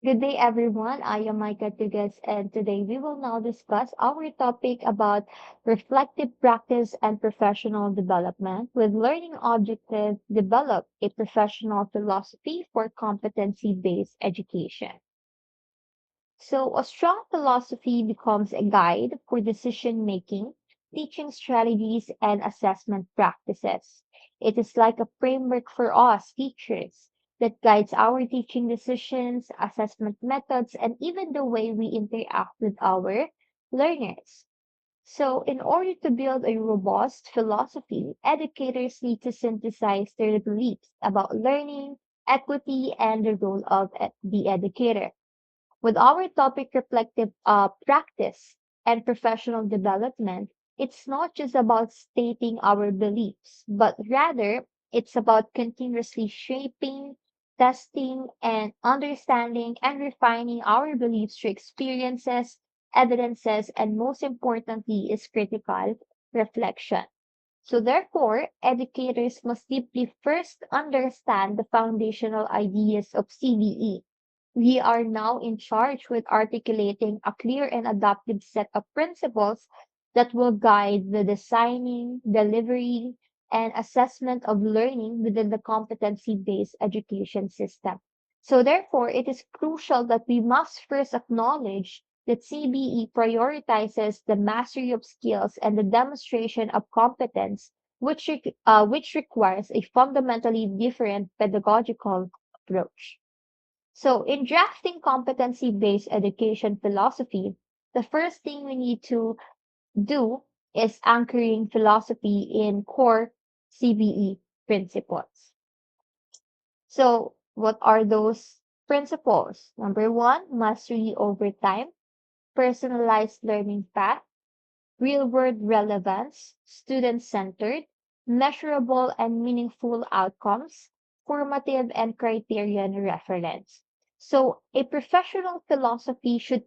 Good day, everyone. I am Micah Tugas, and today we will now discuss our topic about reflective practice and professional development with learning objective develop a professional philosophy for competency-based education. So a strong philosophy becomes a guide for decision making, teaching strategies, and assessment practices. It is like a framework for us teachers that guides our teaching decisions, assessment methods, and even the way we interact with our learners. So, in order to build a robust philosophy, educators need to synthesize their beliefs about learning, equity, and the role of the educator. With our topic reflective practice and professional development, it's not just about stating our beliefs, but rather it's about continuously shaping, testing, and understanding and refining our beliefs through experiences, evidences, and most importantly is critical reflection. So therefore, educators must deeply first understand the foundational ideas of CBE. We are now in charge with articulating a clear and adaptive set of principles that will guide the designing, delivery, and assessment of learning within the competency-based education system. So therefore, it is crucial that we must first acknowledge that CBE prioritizes the mastery of skills and the demonstration of competence, which requires a fundamentally different pedagogical approach. So, in drafting competency based education philosophy, the first thing we need to do is anchoring philosophy in core CBE principles. So, what are those principles? Number one, mastery over time, personalized learning path, real world relevance, student centered, measurable and meaningful outcomes, formative and criterion reference. So, a professional philosophy should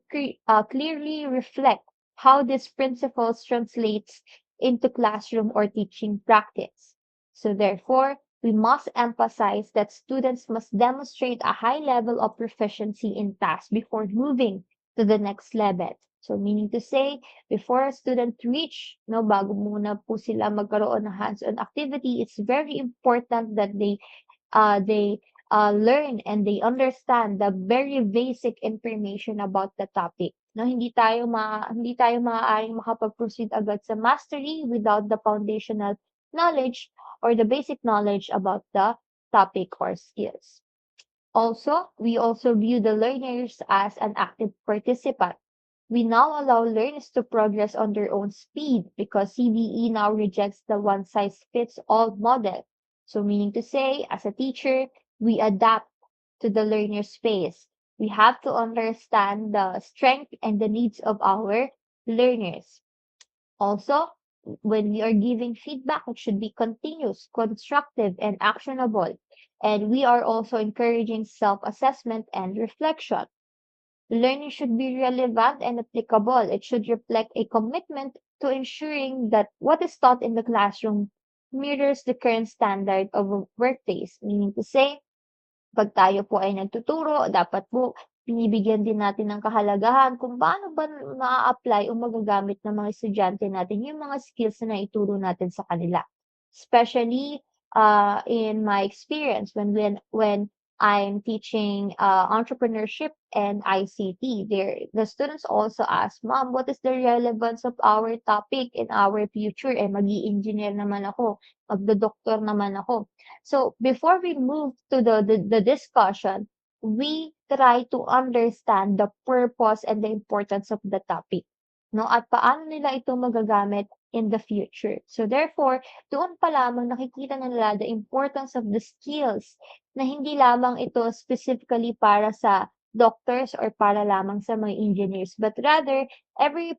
clearly reflect how these principles translates into classroom or teaching practice. So, therefore, we must emphasize that students must demonstrate a high level of proficiency in tasks before moving to the next level. So, meaning to say, before a student reach, no, bago muna po sila magkaroon ng hands-on activity, it's very important that they learn and they understand the very basic information about the topic. No, hindi tayo maaaring makapag-proceed agad sa mastery without the foundational knowledge or the basic knowledge about the topic or skills. Also, we also view the learners as an active participant. We now allow learners to progress on their own speed because CBE now rejects the one size fits all model. So, meaning to say, as a teacher, we adapt to the learner's pace. We have to understand the strength and the needs of our learners. Also, when we are giving feedback, it should be continuous, constructive, and actionable. And we are also encouraging self assessment and reflection. Learning should be relevant and applicable. It should reflect a commitment to ensuring that what is taught in the classroom mirrors the current standard of a workplace. Meaning to say, pag tayo po ay nagtuturo, dapat po binibigyan din natin ng kahalagahan kung paano ba maa-apply o magagamit ng mga estudyante natin yung mga skills na naituro natin sa kanila. Especially in my experience when I'm teaching entrepreneurship and ICT. The students also ask, Mom, what is the relevance of our topic in our future? Eh, mag-i-engineer naman ako, magdo-doktor naman ako. So before we move to the discussion, we try to understand the purpose and the importance of the topic, no? At paano nila ito magagamit in the future. So therefore, doon pa lamang nakikita na nila the importance of the skills na hindi lamang ito specifically para sa doctors or para lamang sa mga engineers, but rather every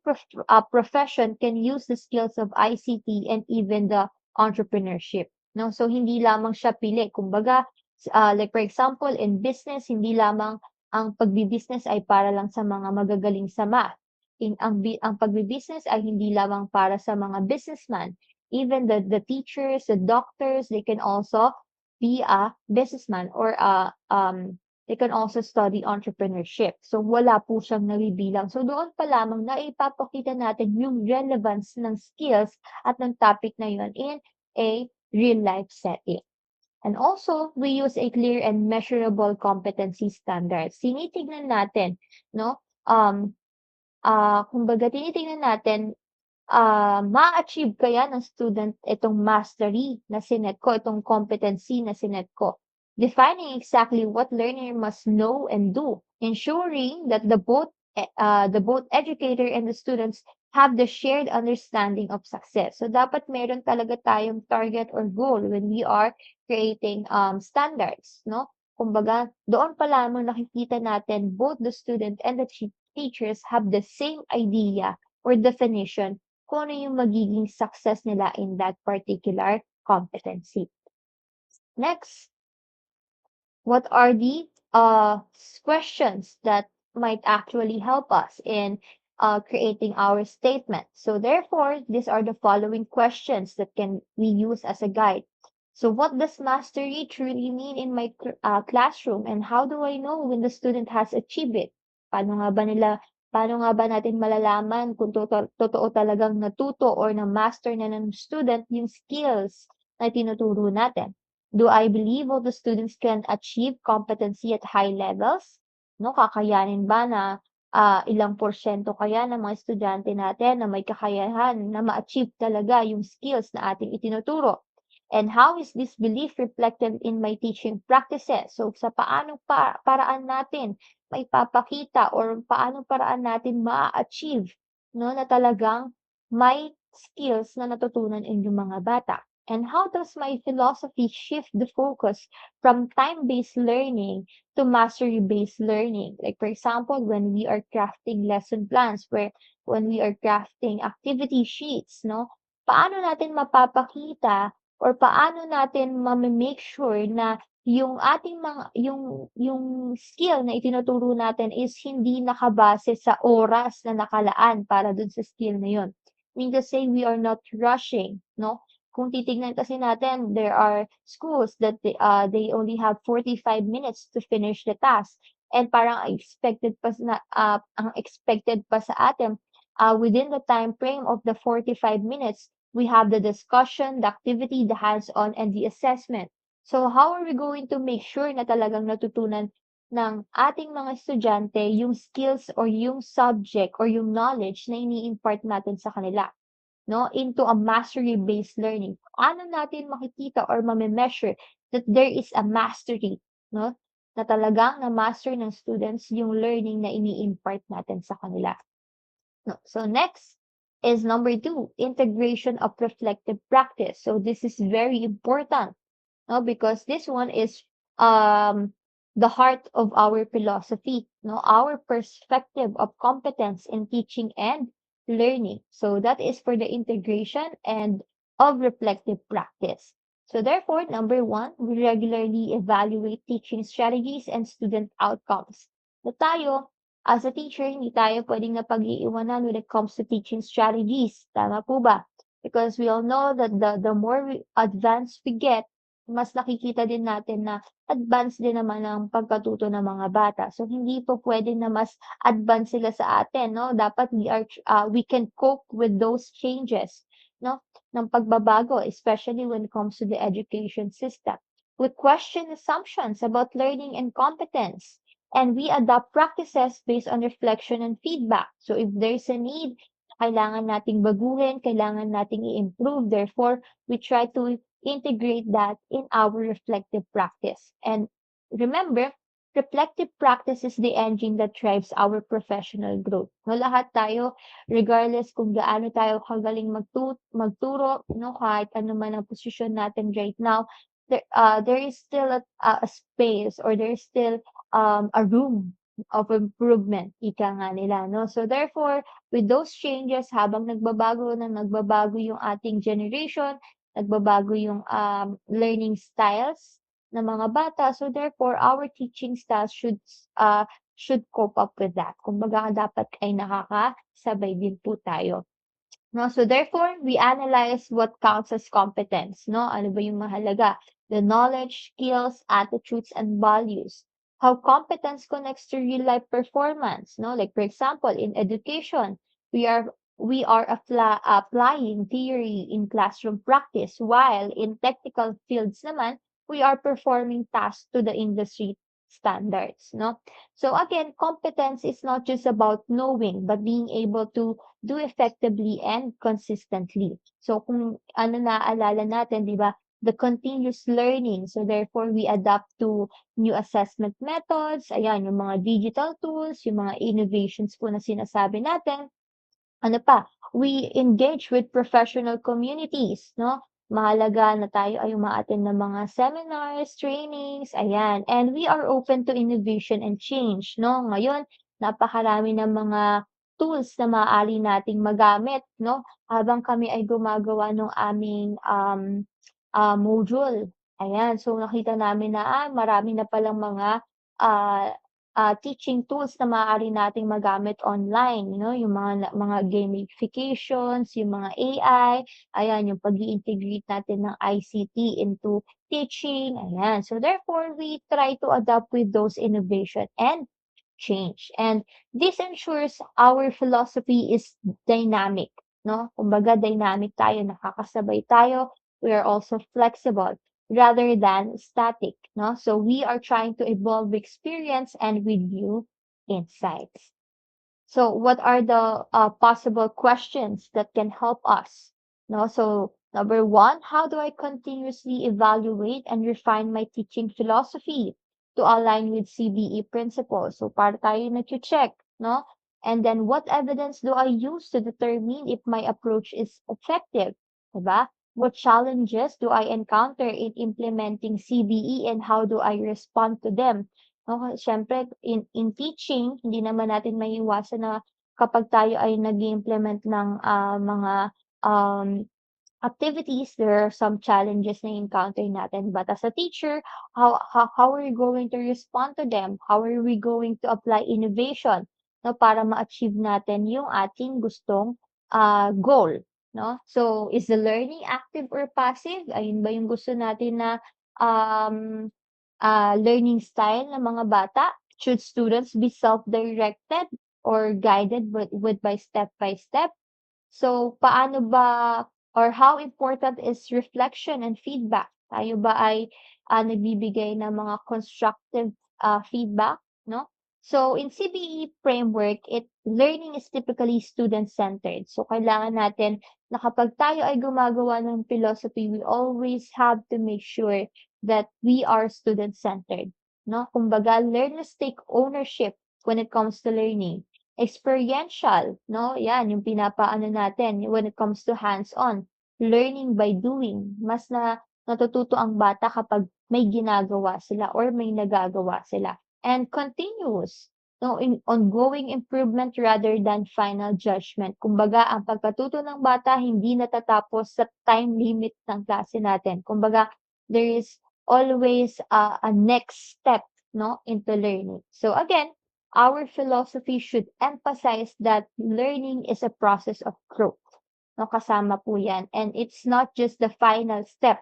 profession can use the skills of ICT and even the entrepreneurship. No? So, hindi lamang siya pili. Kumbaga, like for example, in business, hindi lamang ang pagbi-business ay para lang sa mga magagaling sa math. Ang pagbi-business ay hindi lamang para sa mga businessman. Even the teachers, the doctors, they can also be a businessman or They can also study entrepreneurship. So, wala po siyang nabibilang. So, doon pa lamang na ipapakita natin yung relevance ng skills at ng topic na yun in a real-life setting. And also, we use a clear and measurable competency standards. Tinitignan natin, no? Kumbaga, tinitingnan natin, ma-achieve kaya ng student itong mastery na sinet ko, itong competency na sinet ko. Defining exactly what learner must know and do, ensuring that the both educator and the students have the shared understanding of success. So dapat meron talaga tayong target or goal when we are creating standards, no? Kumbaga, doon pa lamang nakikita natin both the student and the teachers have the same idea or definition kung ano yung magiging success nila in that particular competency. Next, what are the questions that might actually help us in creating our statement? So therefore, these are the following questions that can we use as a guide. So what does mastery truly mean in my classroom, and how do I know when the student has achieved it? Paano nga ba natin malalaman kung totoo talagang natuto or na-master na ng student yung skills na tinuturo natin? Do I believe all the students can achieve competency at high levels? No, kakayanin ba na ilang porsyento kaya ng mga estudyante natin na may kakayahan na ma-achieve talaga yung skills na ating itinuturo? And how is this belief reflected in my teaching practices? So sa paanong paraan natin maipapakita or paanong paraan natin maa-achieve, no, na talagang may skills na natutunan yung mga bata? And how does my philosophy shift the focus from time-based learning to mastery-based learning? Like for example, when we are crafting lesson plans, when we are crafting activity sheets, no? Paano natin mapapakita or paano natin make sure na yung ating yung skill na itinuturo natin is hindi nakabase sa oras na nakalaan para dun sa skill na yun. Mean to say we are not rushing, no? Kung titignan kasi natin, there are schools that they only have 45 minutes to finish the task. And parang ang expected pa sa atin, within the time frame of the 45 minutes, we have the discussion, the activity, the hands-on, and the assessment. So how are we going to make sure na talagang natutunan ng ating mga estudyante yung skills or yung subject or yung knowledge na ini-impart natin sa kanila, no, into a mastery-based learning? Paano natin makikita or mame-measure that there is a mastery, no, na talagang na-master ng students yung learning na ini-impart natin sa kanila? No. So next is number 2, integration of reflective practice. So this is very important, no, because this one is the heart of our philosophy, no, our perspective of competence in teaching and learning. So that is for the integration and of reflective practice. So therefore, number 1, we regularly evaluate teaching strategies and student outcomes. Na tayo, as a teacher, hindi tayo pwedeng napag-iiwanan when it comes to teaching strategies. Tama po ba? Because we all know that the more advanced we get, mas nakikita din natin na advance din naman ang pagkatuto ng mga bata. So hindi po pwedeng na mas advance sila sa atin, no? Dapat we can cope with those changes, no, ng pagbabago, especially when it comes to the education system. We question assumptions about learning and competence, and we adopt practices based on reflection and feedback. So if there's a need, kailangan nating baguhin, kailangan nating i-improve. Therefore, we try to integrate that in our reflective practice. And remember, reflective practice is the engine that drives our professional growth. No, lahat tayo, regardless kung gaano tayo kagaling magturo, no, kahit ano man ang posisyon natin right now, there is still a space, or there is still a room of improvement, ika nga nila, no? So therefore, with those changes, habang nagbabago yung ating generation, nagbabago yung learning styles ng mga bata. So therefore, our teaching styles should cope up with that. Kumbaga dapat ay nakakasabay din po tayo. No, so therefore, we analyze what counts as competence, no? Ano ba yung mahalaga? The knowledge, skills, attitudes, and values. how competence connects to real life performance, no? Like for example, in education, we are applying theory in classroom practice, while in technical fields naman, we are performing tasks to the industry standards, no? So again, competence is not just about knowing, but being able to do effectively and consistently. So kung ano naalala natin, di ba, the continuous learning. So therefore, we adapt to new assessment methods, ayan, yung mga digital tools, yung mga innovations po na sinasabi natin. Ano pa, we engage with professional communities, no? Mahalaga na tayo ay uma-attend ng mga seminars, trainings, ayan. And we are open to innovation and change, no? Ngayon, napakarami ng mga tools na maaari nating magamit, no? Habang kami ay gumagawa ng aming module. Ayan, so nakita namin na marami na palang mga ah, teaching tools na maaari nating magamit online, yung mga gamifications, yung mga AI, ayan, yung pag-i-integrate natin ng ICT into teaching, ayan. So therefore, we try to adapt with those innovation and change. And this ensures our philosophy is dynamic, no? Kumbaga dynamic tayo, nakakasabay tayo. We are also flexible rather than static, no? So we are trying to evolve experience and with new insights. So what are the possible questions that can help us? No, so number one, how do I continuously evaluate and refine my teaching philosophy to align with CBE principles? So para tayo nag-check, no? And then what evidence do I use to determine if my approach is effective? Diba? What challenges do I encounter in implementing CBE and how do I respond to them? No, siyempre in teaching, hindi naman natin maiiwasan na kapag tayo ay nag-i-implement ng, mga, um, activities, there are some challenges na encounter natin. But as a teacher, how are we going to respond to them? How are we going to apply innovation, no, para ma-achieve natin yung ating gustong, goal, no? So, is the learning active or passive? Ayun ba yung gusto natin na, um learning style ng mga bata? Should students be self-directed or guided with by step? So, paano ba or how important is reflection and feedback? Tayo ba ay nagbibigay ng mga constructive feedback, no? So, in CBE framework, learning is typically student-centered. So, kailangan natin na kapag tayo ay gumagawa ng philosophy, we always have to make sure that we are student-centered, no? Kumbaga, learners take ownership when it comes to learning. Experiential, no? Yan, yung pinapaano natin when it comes to hands-on. Learning by doing. Mas natututo ang bata kapag may ginagawa sila or may nagagawa sila. And continuous, no? Ongoing improvement rather than final judgment. Kumbaga, ang pagkatuto ng bata hindi natatapos sa time limit ng klase natin. Kumbaga, there is always a next step, no, into learning. So again, our philosophy should emphasize that learning is a process of growth. No, kasama po yan. And it's not just the final step.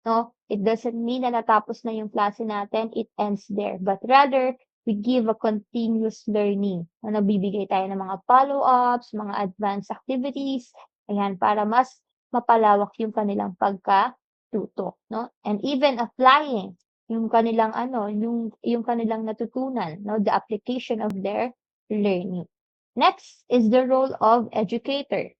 No, it doesn't mean na natapos na yung klase natin, it ends there. But rather, we give a continuous learning. Na nagbibigay tayo ng mga follow-ups, mga advanced activities, ayan, para mas mapalawak yung kanilang pagkatuto. No? And even applying yung kanilang yung kanilang natutunan, no, the application of their learning. Next is the role of educator.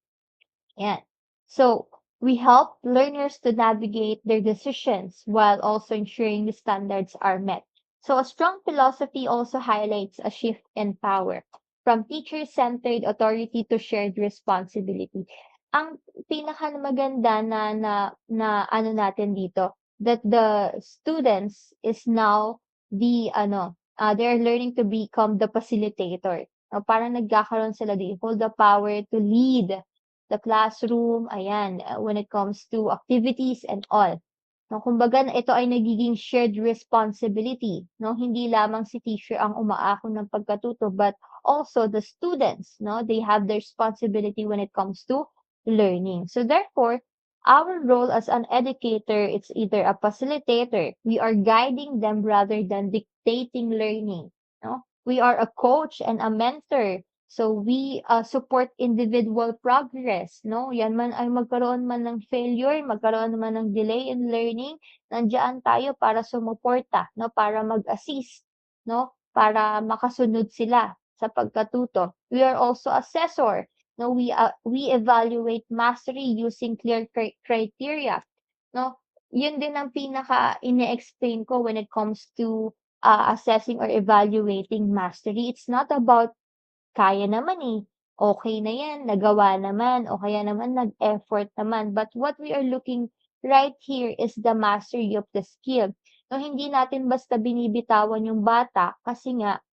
Yan. So, we help learners to navigate their decisions while also ensuring the standards are met. So, a strong philosophy also highlights a shift in power from teacher-centered authority to shared responsibility. Ang pinakamaganda na ano natin dito, that the students is now they're learning to become the facilitator. Parang nagkakaroon sila, they hold the power to lead the classroom, ayan, when it comes to activities and all. No, kumbaga ito ay nagiging shared responsibility, no? Hindi lamang si teacher ang umaakon ng pagkatuto, but also the students, no? They have their responsibility when it comes to learning. So therefore, Our role as an educator, it's either a facilitator. We are guiding them rather than dictating learning. No? We are a coach and a mentor. So we support individual progress. No? Yan man ay magkaroon man ng failure, magkaroon man ng delay in learning, nandiyan tayo para sumuporta, no? Para mag-assist, no? Para makasunod sila sa pagkatuto. We are also assessor. No, we evaluate mastery using clear criteria. No, yun din ang pinaka ine-explain ko when it comes to assessing or evaluating mastery. It's not about kaya naman eh, okay na yan, nagawa naman, o kaya naman nag-effort naman. But what we are looking right here is the mastery of the skill. No, hindi natin basta binibitawan yung bata kasi nga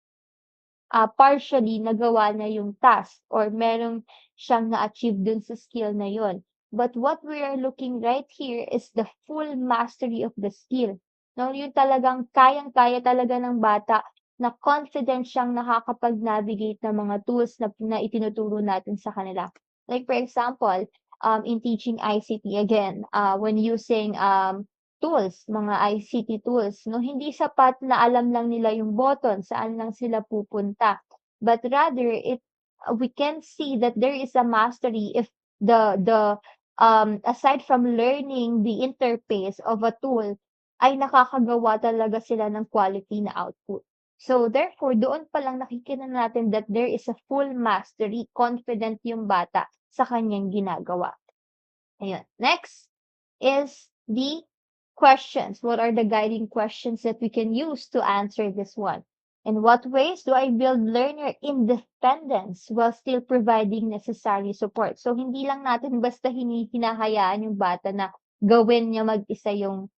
partially nagawa niya yung task or merong siyang na-achieve dun sa skill na yun. But what we are looking right here is the full mastery of the skill. No, yung talagang kayang-kaya talaga ng bata na confident siyang nakakapag-navigate ng mga tools na itinuturo natin sa kanila. Like for example, in teaching ICT again, when using tools, mga ICT tools 'no, hindi sapat na alam lang nila yung button, saan lang sila pupunta. But rather we can see that there is a mastery if aside from learning the interface of a tool, ay nakakagawa talaga sila ng quality na output. So therefore, doon pa lang nakikita natin that there is a full mastery, confident yung bata sa kanyang ginagawa. Ayun. Next is the questions. What are the guiding questions that we can use to answer this one? In what ways do I build learner independence while still providing necessary support? So, hindi lang natin basta hinahayaan yung bata na gawin niya mag-isa yung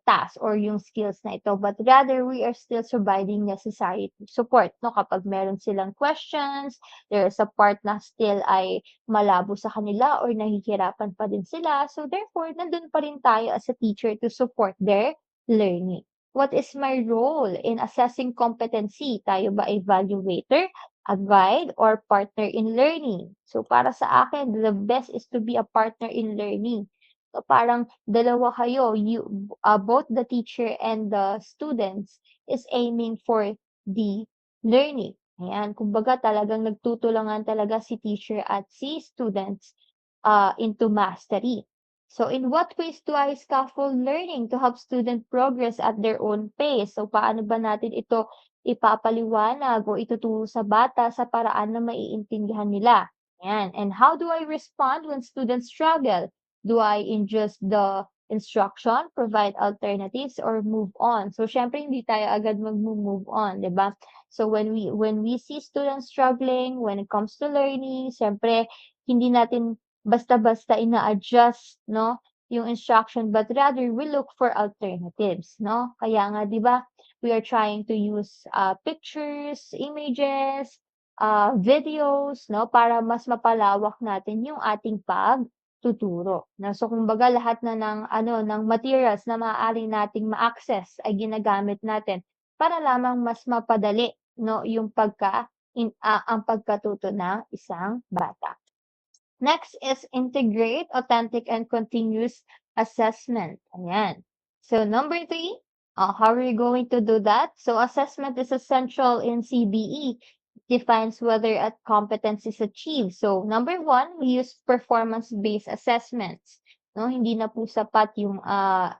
task or yung skills na ito, but rather we are still providing necessary support. No? Kapag meron silang questions, there is a part na still ay malabo sa kanila or nahihirapan pa din sila. So therefore, nandun pa rin tayo as a teacher to support their learning. What is my role in assessing competency? Tayo ba evaluator, a guide, or partner in learning? So para sa akin, the best is to be a partner in learning. So parang dalawa kayo, both the teacher and the students is aiming for the learning. Ayan, kumbaga talagang nagtutulungan talaga si teacher at si students into mastery. So in what ways do I scaffold learning to help student progress at their own pace? So paano ba natin ito ipapaliwanag o ituturo sa bata sa paraan na maiintindihan nila? Ayan. And how do I respond when students struggle? Do I adjust the instruction, provide alternatives, or move on? So syempre hindi tayo agad mag-move on, 'di ba? So when we see students struggling when it comes to learning, siyempre hindi natin basta-basta ina-adjust 'no, yung instruction but rather we look for alternatives 'no. Kaya nga 'di ba, we are trying to use pictures, images, videos 'no, para mas mapalawak natin yung ating pagtuturo 'no. So kumbaga lahat na ng ano, ng materials na maaari nating ma-access ay ginagamit natin para lamang mas mapadali 'no, yung ang pagkatuto ng isang bata. Next is integrate authentic and continuous assessment. Ayan. So number 3, how are we going to do that? So assessment is essential in CBE. Defines whether a competence is achieved. So number 1, we use performance-based assessments. No, hindi na po sapat yung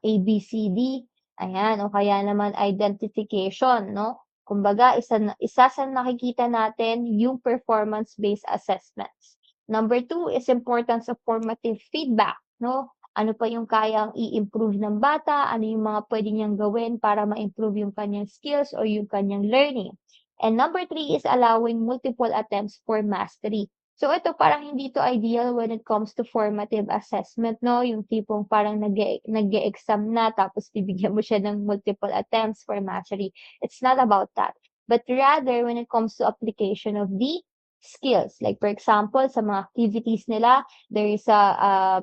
ABCD. Ayan, o kaya naman identification, no? Kumbaga, isa sa nakikita natin yung performance-based assessments. Number 2 is importance of formative feedback, no? Ano pa yung kayang i-improve ng bata, ano yung mga pwede niyang gawin para ma-improve yung kanyang skills or yung kanyang learning. And number 3 is allowing multiple attempts for mastery. So ito parang hindi to ideal when it comes to formative assessment, no? Yung tipong parang nag-e-exam na tapos bibigyan mo siya ng multiple attempts for mastery. It's not about that. But rather, when it comes to application of the skills, like for example, sa mga activities nila, there is a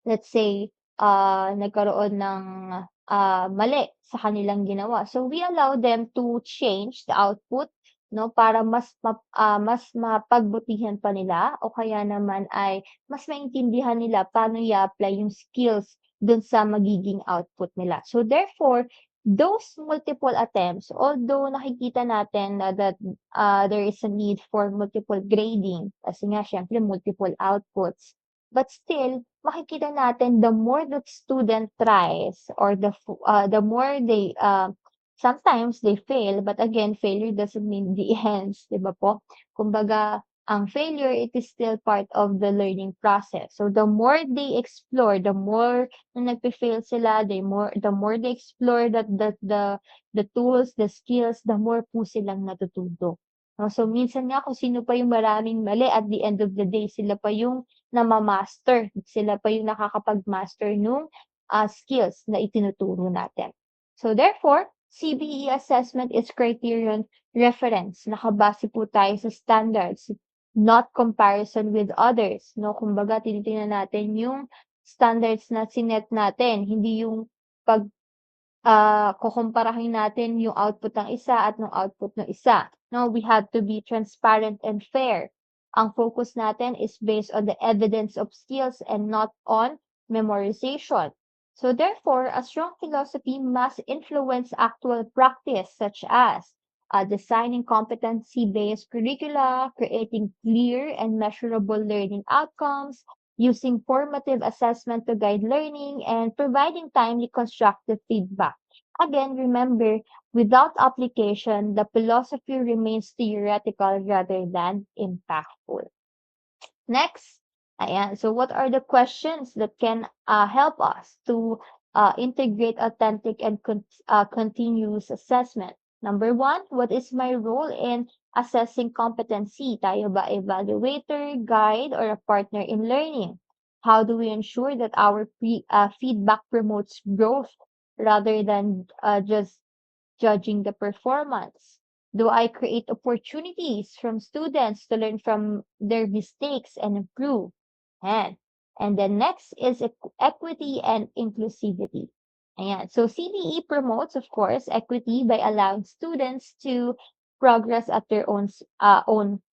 let's say, nagkaroon ng mali sa kanilang ginawa. So we allow them to change the output, no, para mas mapagbutihan pa nila o kaya naman ay mas maintindihan nila paano i-apply yung skills dun sa magiging output nila. So therefore, those multiple attempts, although nakikita natin na that there is a need for multiple grading kasi nga siyempre multiple outputs. But still, makikita natin the more that student tries or the more they sometimes they fail, but again, failure doesn't mean the ends, 'di ba po? Kumbaga, ang failure, it is still part of the learning process. So the more they explore, the more na nagpe-fail sila, the more they explore the tools, the skills, the more po silang natututo. No? So minsan nga kung sino pa yung maraming mali, at the end of the day, sila pa yung namamaster, sila pa yung nakakapag-master nung skills na itinuturo natin. So therefore, CBE assessment is criterion reference. Nakabase po tayo sa standards, not comparison with others. No, kumbaga tinitingnan natin yung standards na sinet natin, hindi yung pag kukumparahin natin yung output ng isa at ng output ng isa. No, we have to be transparent and fair. Ang focus natin is based on the evidence of skills and not on memorization. So therefore, a strong philosophy must influence actual practice such as designing competency-based curricula, creating clear and measurable learning outcomes, using formative assessment to guide learning, and providing timely constructive feedback. Again, remember, without application, the philosophy remains theoretical rather than impactful. Next, ayan. So what are the questions that can help us to integrate authentic and continuous assessment? Number one, what is my role in assessing competency? Tayo ba evaluator, guide, or a partner in learning? How do we ensure that our feedback promotes growth rather than just judging the performance? Do I create opportunities from students to learn from their mistakes and improve? And, and then next is equity and inclusivity. Ayan. So CBE promotes, of course, equity by allowing students to progress at their own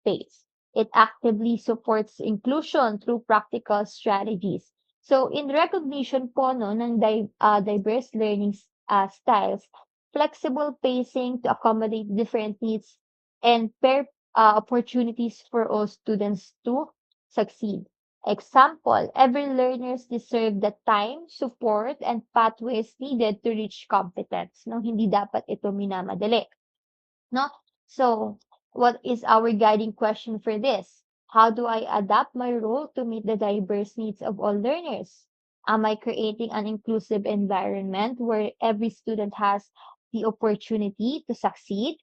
pace. It actively supports inclusion through practical strategies. So in recognition po no, ng diverse learning styles, flexible pacing to accommodate different needs, and pair opportunities for all students to succeed. Example, every learners deserve the time, support, and pathways needed to reach competence. No, hindi dapat ito minamadali. No? So, what is our guiding question for this? How do I adapt my role to meet the diverse needs of all learners? Am I creating an inclusive environment where every student has the opportunity to succeed?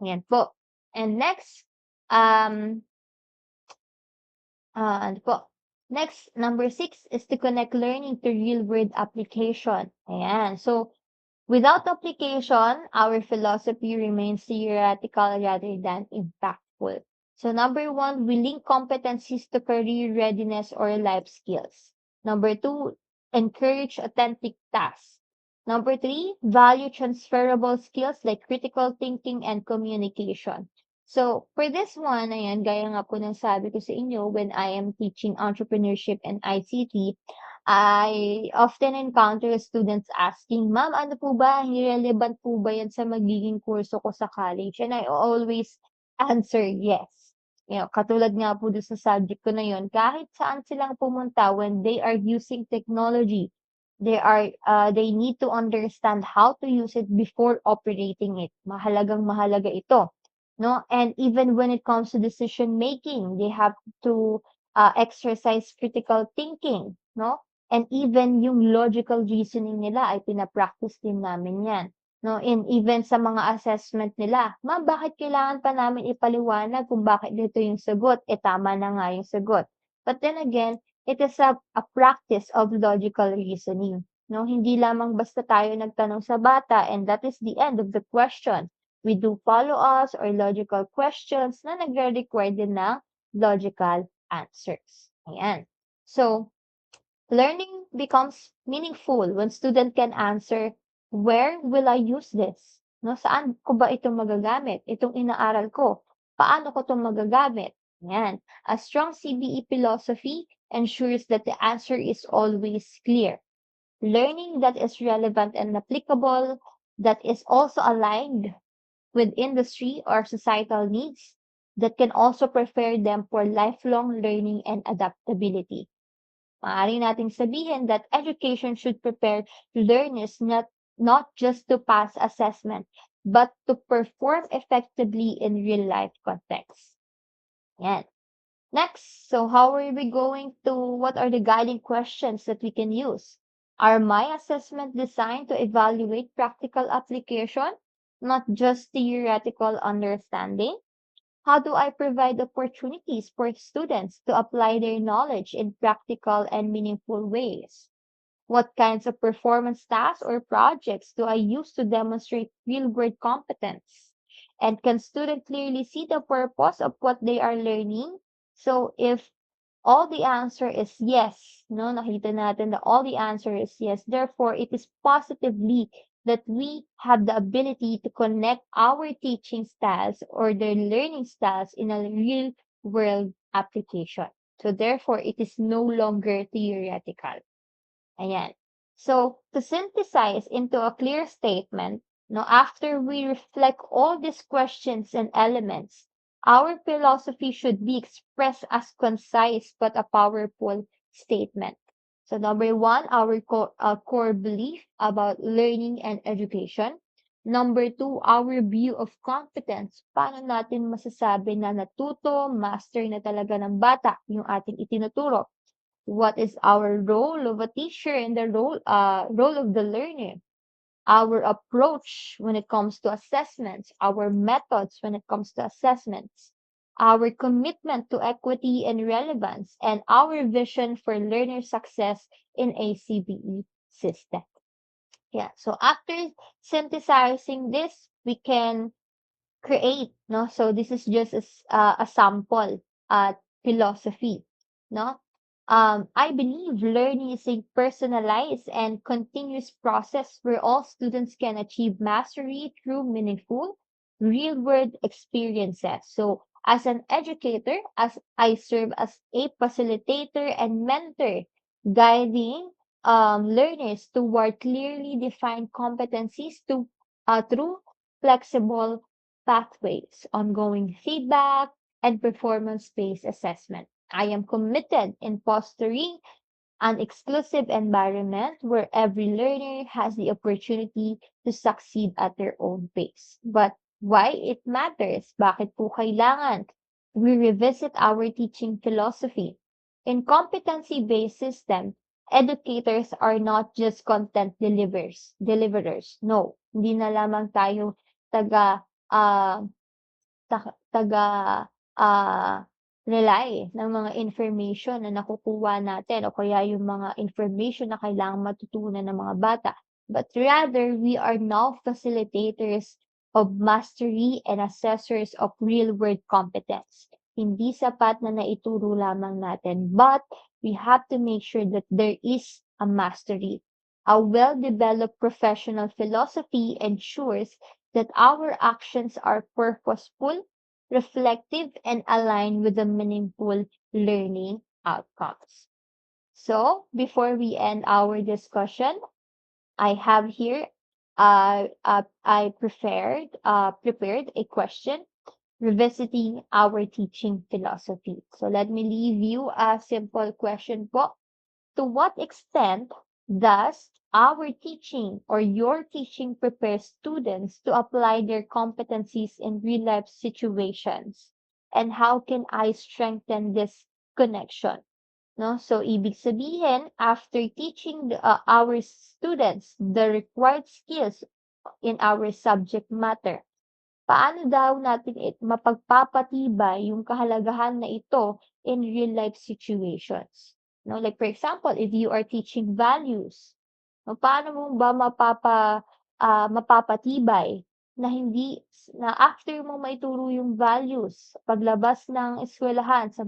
Ayan po. And next, ano po? Next, number 6 is to connect learning to real-world application. Ayan. So, without application, our philosophy remains theoretical rather than impactful. So number 1, we link competencies to career readiness or life skills. Number 2, encourage authentic tasks. Number 3, value transferable skills like critical thinking and communication. So for this one, ayan, gaya nga po ng sabi ko sa inyo, when I am teaching entrepreneurship and ICT, I often encounter students asking, "Ma'am, ano po ba, relevant po ba yan sa magiging kurso ko sa college?" And I always answer yes. Katulad nga po dun sa subject ko na yun, kahit saan silang pumunta when they are using technology, they need to understand how to use it before operating it. Mahalagang mahalaga ito, no? And even when it comes to decision making, they have to exercise critical thinking, no? And even yung logical reasoning nila ay pina-practice din namin yan. No, in even sa mga assessment nila, "Ma'am, bakit kailangan pa namin ipaliwanag kung bakit dito yung sagot? Eh, tama na nga yung sagot." But then again, it is a practice of logical reasoning. No, hindi lamang basta tayo nagtanong sa bata and that is the end of the question. We do follow-ups or logical questions na nagre-require din ng logical answers. Ayan. So, learning becomes meaningful when student can answer, "Where will I use this?" no? Saan ko ba ito magagamit? Itong inaaral ko, paano ko 'to magagamit? Yan. A strong CBE philosophy ensures that the answer is always clear. Learning that is relevant and applicable, that is also aligned with industry or societal needs, that can also prepare them for lifelong learning and adaptability. Maaari nating sabihin that education should prepare learners not just to pass assessment, but to perform effectively in real life context. Yan. Next, so how are we going to, what are the guiding questions that we can use? Are my assessment designed to evaluate practical application, not just theoretical understanding? How do I provide opportunities for students to apply their knowledge in practical and meaningful ways? What kinds of performance tasks or projects do I use to demonstrate real-world competence? And can students clearly see the purpose of what they are learning? So if all the answer is yes, no, nakita natin that all the answer is yes. Therefore, it is positively that we have the ability to connect our teaching styles or their learning styles in a real world application. So therefore, it is no longer theoretical. Ayan. So, to synthesize into a clear statement, no, after we reflect all these questions and elements, our philosophy should be expressed as concise but a powerful statement. So, number one, our core belief about learning and education. Number two, our view of competence. Paano natin masasabi na natuto, master na talaga ng bata yung ating itinuturo? What is our role of a teacher and the role of the learner? Our approach when it comes to assessments, our methods when it comes to assessments, our commitment to equity and relevance, and our vision for learner success in a CBE system. Yeah, so after synthesizing this, we can create, no? So this is just a sample philosophy, no? I believe learning is a personalized and continuous process where all students can achieve mastery through meaningful, real-world experiences. So as an educator, as I serve as a facilitator and mentor, guiding learners toward clearly defined competencies through flexible pathways, ongoing feedback, and performance-based assessment. I am committed in fostering an exclusive environment where every learner has the opportunity to succeed at their own pace. But why it matters? Bakit po kailangan? We revisit our teaching philosophy. In competency-based system, educators are not just content deliverers. No, hindi na lamang tayo taga ah, taga ah, rely ng mga information na nakukuha natin o kaya yung mga information na kailangang matutunan ng mga bata. But rather, we are now facilitators of mastery and assessors of real-world competence. Hindi sapat na naituro lamang natin, but we have to make sure that there is a mastery. A well-developed professional philosophy ensures that our actions are purposeful, reflective, and aligned with the meaningful learning outcomes. So, before we end our discussion, I have here, I prepared a question revisiting our teaching philosophy. So, let me leave you a simple question po. To what extent does our teaching or your teaching prepare students to apply their competencies in real life situations? And how can I strengthen this connection? No? So, ibig sabihin, after teaching our students the required skills in our subject matter, paano daw natin mapagpapatibay yung kahalagahan na ito in real life situations? No, like for example, if you are teaching values, no, paano mo ba mapapatibay na hindi na after mo maituro yung values, paglabas ng eskwelahan, sa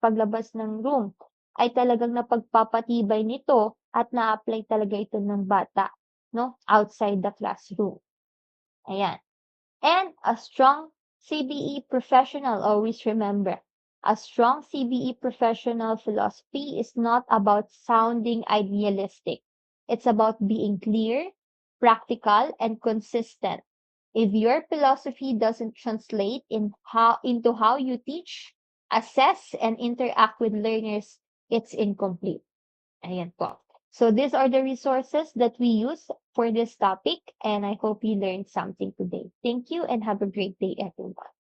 paglabas ng room, ay talagang napagpapatibay nito at na-apply talaga ito ng bata, no, outside the classroom. Ayan. And a strong CBE professional, always remember, a strong CBE professional philosophy is not about sounding idealistic. It's about being clear, practical, and consistent. If your philosophy doesn't translate into how you teach, assess, and interact with learners, it's incomplete. Ayan po. So these are the resources that we use for this topic, and I hope you learned something today. Thank you and have a great day, everyone.